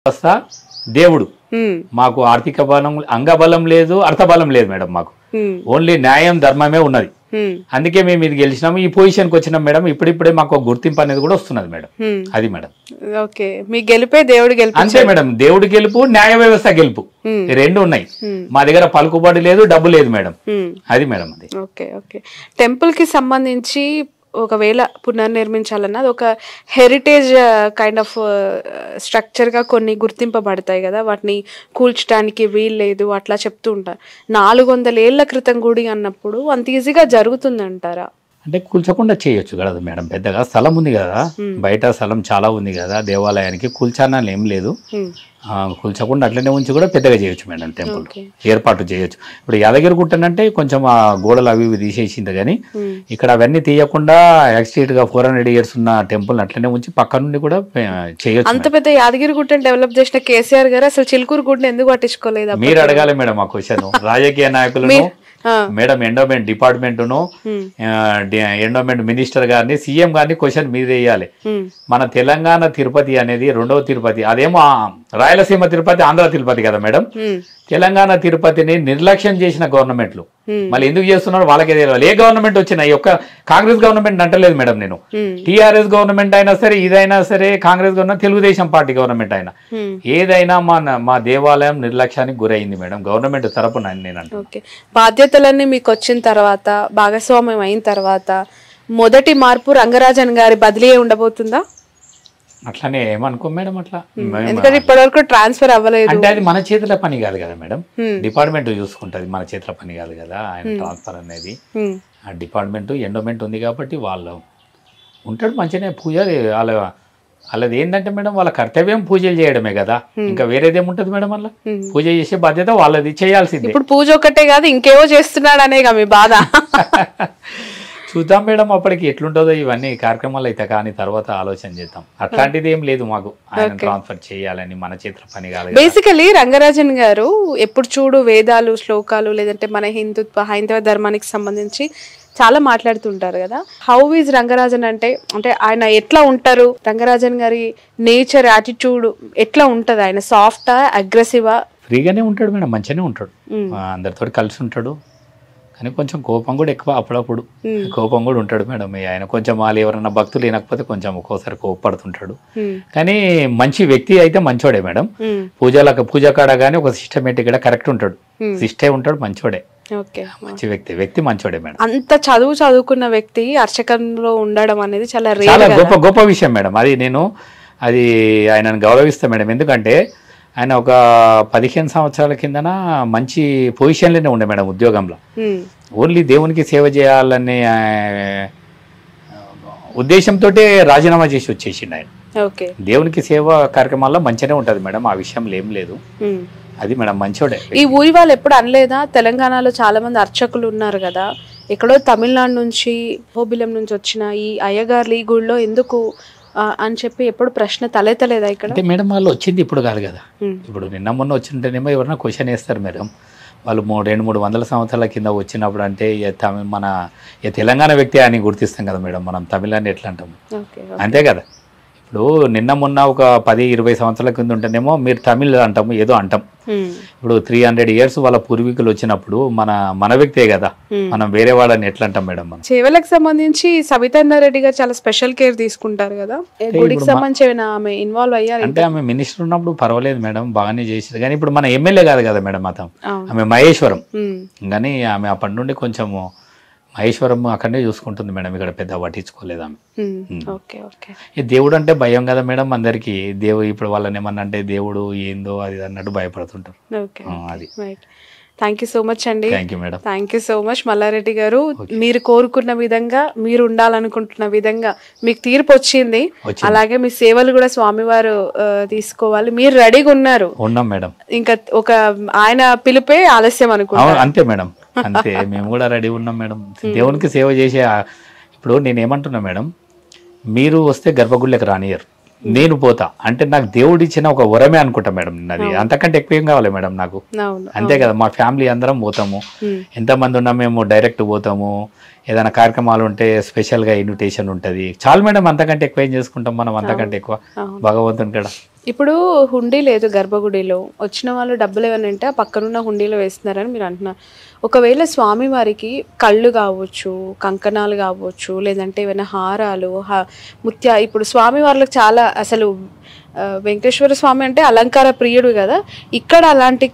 వ్యవస్థ దేవుడు మాకు ఆర్థిక బలం అంగబలం లేదు అర్థబలం లేదు మేడం మాకు ఓన్లీ న్యాయం ధర్మమే ఉన్నది అందుకే మేము ఇది గెలిచినాము ఈ పొజిషన్కి వచ్చినాం మేడం ఇప్పుడిప్పుడే మాకు ఒక గుర్తింపు అనేది కూడా వస్తున్నది మేడం అది మేడం ఓకే మీ గెలిపే దేవుడు గెలుపు అంతే మేడం దేవుడి గెలుపు న్యాయ వ్యవస్థ గెలుపు రెండు ఉన్నాయి మా దగ్గర పలుకుబడి లేదు డబ్బు లేదు మేడం అది మేడం అది ఓకే ఓకే టెంపుల్ కి సంబంధించి ఒకవేళ పునర్నిర్మించాలన్నది ఒక హెరిటేజ్ కైండ్ ఆఫ్ స్ట్రక్చర్ గా కొన్ని గుర్తింపబడతాయి కదా వాటిని కూల్చడానికి వీలు లేదు అట్లా చెప్తూ ఉంటారు 400 ఏళ్ల క్రితం గుడి అన్నప్పుడు అంత ఈజీగా జరుగుతుందంటారా అంటే కూల్చకుండా చేయొచ్చు కదా మేడం పెద్దగా స్థలం ఉంది కదా బయట స్థలం చాలా ఉంది కదా దేవాలయానికి కూల్చాలని ఏం లేదు కూల్చకుండా అట్లనే ఉంచి కూడా పెద్దగా చేయొచ్చు మేడం టెంపుల్ ఏర్పాటు చేయొచ్చు ఇప్పుడు యాదగిరి గుట్టనంటే కొంచెం ఆ గోడలు అవి ఇవి తీసేసింది కానీ ఇక్కడ అవన్నీ తీయకుండా యాక్సిడెంట్ గా 400 years ఉన్న టెంపుల్ అట్లనే ఉంచి పక్క నుండి కూడా చేయొచ్చు అంత పెద్ద యాదగిరి గుట్టను డెవలప్ చేసిన కేసీఆర్ గారు అసలు చిలుకూరు గుట్టను ఎందుకు పట్టించుకోలేదు మీరు అడగాలి మేడం ఆ క్వశ్చన్ రాజకీయ నాయకులను madam endowment department endowment minister గారిని సీఎం గారిని క్వశ్చన్ మీద వేయాలి మన తెలంగాణ తిరుపతి అనేది రెండవ తిరుపతి అదేమో రాయలసీమ తిరుపతి ఆంధ్ర తిరుపతి కదా మేడం తెలంగాణ తిరుపతిని నిర్లక్ష్యం చేసిన గవర్నమెంట్లు మళ్ళీ ఎందుకు చేస్తున్నారు వాళ్ళకే తెలియాలి ఏ గవర్నమెంట్ వచ్చినా ఈ యొక్క కాంగ్రెస్ గవర్నమెంట్ అంటలేదు మేడం నేను టీఆర్ఎస్ గవర్నమెంట్ అయినా సరే ఇదైనా సరే Congress government Telugu Desam party government అయినా ఏదైనా మా దేవాలయం నిర్లక్ష్యానికి గురైంది మేడం గవర్నమెంట్ తరపున నేను అంటే బాధ్యతలన్నీ మీకు వచ్చిన తర్వాత భాగస్వామ్యం అయిన తర్వాత మొదటి మార్పు రంగరాజన్ గారి బదిలీ ఉండబోతుందా అట్లానే ఏమనుకో మేడం అట్లా ఎందుకంటే ఇప్పటివరకు ట్రాన్స్ఫర్ అవ్వలేదు అంటే అది మన చేతుల పని కాదు కదా మేడం డిపార్ట్మెంట్ చూసుకుంటది మన చేతుల పని కాదు కదా ఆయన ట్రాన్స్ఫర్ అనేది ఆ డిపార్ట్మెంట్ ఎండోమెంట్ ఉంది కాబట్టి వాళ్ళు ఉంటాడు మంచిగానే పూజ వాళ్ళది ఏంటంటే మేడం వాళ్ళ కర్తవ్యం పూజలు చేయడమే కదా ఇంకా వేరేదేముంటది మేడం వల్ల పూజ చేసే బాధ్యత వాళ్ళది చేయాల్సింది ఇప్పుడు పూజ ఒకటే కాదు ఇంకేవో చేస్తున్నాడు అనే మీ బాధ చూద్దాం మేడం అప్పటికి ఎట్లుంటుందో ఇవన్నీ కార్యక్రమాలు అయితే కానీ తర్వాత ఆలోచన చేద్దాం అట్లాంటిది ఏం లేదు మాకు ఆయన ట్రాన్స్ఫర్ చేయాలని మన చేతుల పని కాదు బేసికలీ రంగరాజన్ గారు ఎప్పుడు చూడు వేదాలు శ్లోకాలు లేదంటే మన హైందవ ధర్మానికి సంబంధించి చాలా మాట్లాడుతుంటారు కదా హౌ ఈజ్ రంగరాజన్ అంటే ఆయన ఎట్లా ఉంటారు రంగరాజన్ గారి నేచర్ యాటిట్యూడ్ ఎట్లా ఉంటది ఆయన సాఫ్టా అగ్రెసివా ఫ్రీగానే ఉంటాడు మేడం మంచిగానే ఉంటాడు అందరితో కలిసి ఉంటాడు కానీ కొంచెం కోపం కూడా ఎక్కువ అప్పుడప్పుడు కోపం కూడా ఉంటాడు మేడం ఆయన కొంచెం వాళ్ళు ఎవరైనా భక్తులు లేనకపోతే కొంచెం ఒక్కోసారి కోపడుతుంటాడు కానీ మంచి వ్యక్తి అయితే మంచోడే మేడం పూజ కాడ కానీ ఒక సిస్టమేటిక్ కూడా కరెక్ట్ ఉంటాడు సిస్టే ఉంటాడు మంచోడే మంచి వ్యక్తి మంచోడే మేడం అంత చదువుకున్న వ్యక్తి అర్చకంలో ఉండడం అనేది చాలా గొప్ప విషయం మేడం అది ఆయనను గౌరవిస్తాం మేడం ఎందుకంటే ఆయన ఒక 15 సంవత్సరాల కిందన మంచి పొజిషన్లోనే ఉండే మేడం ఉద్యోగంలో ఓన్లీ దేవునికి సేవ చేయాలనే ఉద్దేశంతో రాజీనామా చేసి వచ్చేసిండు ఆయన దేవునికి సేవ కార్యక్రమాల్లో మంచిగానే ఉంటది మేడం ఆ విషయంలో ఏం లేదు అది మేడం మంచోడే ఈ ఊరి వాళ్ళు ఎప్పుడు అనలేదా తెలంగాణలో చాలా మంది అర్చకులు ఉన్నారు కదా ఎక్కడో తమిళనాడు నుంచి హోబిలం నుంచి వచ్చిన ఈ అయ్యగార్లు ఈ గుడిలో ఎందుకు అని చెప్పి ఎప్పుడు ప్రశ్న తలెత్తలేదా ఇక్కడ అంటే మేడం వాళ్ళు వచ్చింది ఇప్పుడు కాదు కదా ఇప్పుడు నిన్న మొన్న వచ్చింటేనేమో ఎవరైనా క్వశ్చన్ వేస్తారు మేడం వాళ్ళు 200-300 సంవత్సరాల కింద వచ్చినప్పుడు అంటే మన తెలంగాణ వ్యక్తి అని గుర్తిస్తాం కదా మేడం మనం తమిళనాడు ఎట్లా అంటాము అంతే కదా ఇప్పుడు నిన్న మొన్న ఒక 10-20 సంవత్సరాల కింద ఉంటేనేమో మీరు తమిళ్ అంటాము ఏదో అంటాం ఇప్పుడు 300 years వాళ్ళ పూర్వీకులు వచ్చినప్పుడు మన వ్యక్తే కదా మనం వేరే వాళ్ళని ఎట్లా అంటాం మేడం మనం సేవలకు సంబంధించి సబితారెడ్డి గారు చాలా స్పెషల్ కేర్ తీసుకుంటారు కదా గుడికి సంబంధించి ఆమె ఇన్వాల్వ్ అయ్యారు అంటే ఆమె మినిస్టర్ ఉన్నప్పుడు పర్వాలేదు మేడం బాగానే చేసేది కానీ ఇప్పుడు మన ఎమ్మెల్యే కాదు కదా మేడం ఆమె మహేశ్వరం కానీ ఆమె అప్పటి నుండి కొంచెము మహేశ్వరం అక్కడనే చూసుకుంటుంది మేడం ఇక్కడ పెద్ద పట్టించుకోలేదు ఆమె దేవుడు అంటే భయం కదా మేడం అందరికి ఇప్పుడు వాళ్ళని ఏమన్నా అంటే దేవుడు ఏందో అది అన్నట్టు భయపడుతుంటారు అది థ్యాంక్ యూ సో మచ్ అండి madam thank you so much Malla Reddy గారు మీరు కోరుకున్న విధంగా మీరు ఉండాలనుకుంటున్న విధంగా మీకు తీర్పు వచ్చింది అలాగే మీ సేవలు కూడా స్వామివారు తీసుకోవాలి మీరు రెడీగా ఉన్నారు ఉన్నాం మేడం ఇంకా ఒక ఆయన పిలిపే ఆలస్యం అనుకుంటున్నాను అంతే మేడం అంతే మేము కూడా రెడీ ఉన్నాం మేడం దేవునికి సేవ చేసే ఇప్పుడు నేను ఏమంటున్నా మేడం మీరు వస్తే గర్భగుడిలోకి రానియరు నేను పోతా అంటే నాకు దేవుడు ఇచ్చిన ఒక వరమే అనుకుంటా మేడం అది అంతకంటే ఎక్కువ ఏం కావాలి మేడం నాకు అంతే కదా మా ఫ్యామిలీ అందరం పోతాము ఎంతమంది ఉన్నా మేము డైరెక్ట్ పోతాము ఏదైనా కార్యక్రమాలు ఉంటే స్పెషల్గా ఇన్విటేషన్ ఉంటుంది. చాలు మేడం, అంతకంటే ఎక్కువ ఏం చేసుకుంటాం మనం, అంతకంటే ఎక్కువ భగవంతుని కూడా. ఇప్పుడు హుండీ లేదు గర్భగుడిలో, వచ్చిన వాళ్ళు డబ్బులు ఏమైనా ఉంటే ఆ పక్కనున్న హుండీలో వేస్తున్నారని మీరు అంటున్నారు. ఒకవేళ స్వామి వారికి కళ్ళు కావచ్చు, కంకణాలు కావచ్చు, లేదంటే ఏమైనా హారాలు, ఇప్పుడు స్వామి వారికి చాలా అసలు వెంకటేశ్వర స్వామి అంటే అలంకార ప్రియుడు కదా, ఇక్కడ అలాంటి